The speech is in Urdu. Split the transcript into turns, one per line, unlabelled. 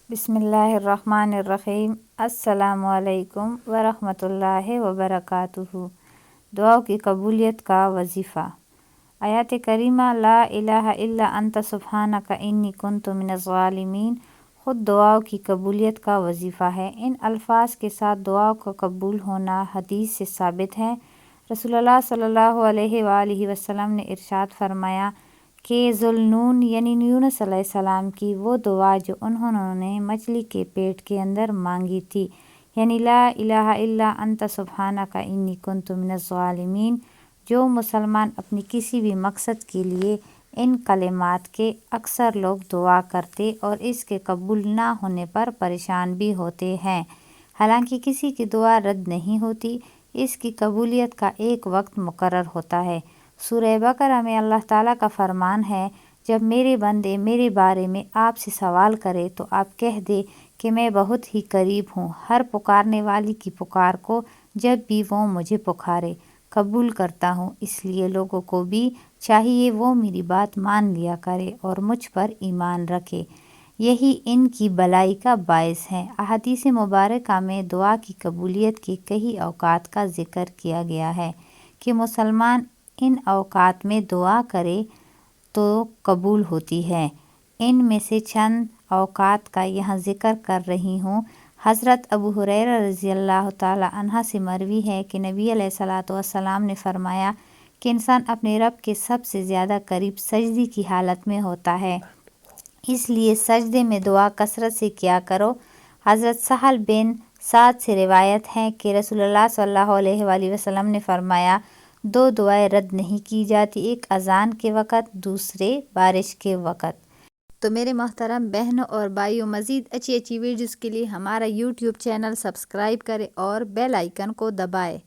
بسم اللہ الرحمن الرحیم۔ السلام علیکم ورحمۃ اللہ وبرکاتہ۔ دعاؤں کی قبولیت کا وظیفہ۔ آیات کریمہ لا الہ الا انت سبحانک انی کنت من الظالمین خود دعاؤں کی قبولیت کا وظیفہ ہے۔ ان الفاظ کے ساتھ دعاؤں کا قبول ہونا حدیث سے ثابت ہے۔ رسول اللہ صلی اللہ علیہ وآلہ وسلم نے ارشاد فرمایا کہ ذوالنون یعنی یونس علیہ السلام کی وہ دعا جو انہوں نے مچھلی کے پیٹ کے اندر مانگی تھی، یعنی لا الہ الا انت سبحانک انی کنت من الظالمین، جو مسلمان اپنی کسی بھی مقصد کے لیے ان کلمات کے اکثر لوگ دعا کرتے اور اس کے قبول نہ ہونے پر پریشان بھی ہوتے ہیں۔ حالانکہ کسی کی دعا رد نہیں ہوتی، اس کی قبولیت کا ایک وقت مقرر ہوتا ہے۔ سورہ بقرہ میں اللہ تعالیٰ کا فرمان ہے، جب میرے بندے میرے بارے میں آپ سے سوال کرے تو آپ کہہ دے کہ میں بہت ہی قریب ہوں، ہر پکارنے والی کی پکار کو جب بھی وہ مجھے پکارے قبول کرتا ہوں، اس لیے لوگوں کو بھی چاہیے وہ میری بات مان لیا کرے اور مجھ پر ایمان رکھے، یہی ان کی بھلائی کا باعث ہے۔ احادیث مبارکہ میں دعا کی قبولیت کے کئی اوقات کا ذکر کیا گیا ہے کہ مسلمان ان اوقات میں دعا کرے تو قبول ہوتی ہے۔ ان میں سے چند اوقات کا یہاں ذکر کر رہی ہوں۔ حضرت ابو ہریرہ رضی اللہ تعالی عنہ سے مروی ہے کہ نبی علیہ الصلوۃ والسلام نے فرمایا کہ انسان اپنے رب کے سب سے زیادہ قریب سجدے کی حالت میں ہوتا ہے، اس لیے سجدے میں دعا کثرت سے کیا کرو۔ حضرت سہل بن سعد سے روایت ہے کہ رسول اللہ صلی اللہ علیہ وآلہ وسلم نے فرمایا، دو دعائیں رد نہیں کی جاتی، ایک اذان کے وقت، دوسرے بارش کے وقت۔ تو میرے محترم بہنوں اور بھائیوں، مزید اچھی ویڈیوز کے لیے ہمارا یوٹیوب چینل سبسکرائب کریں اور بیل آئیکن کو دبائیں۔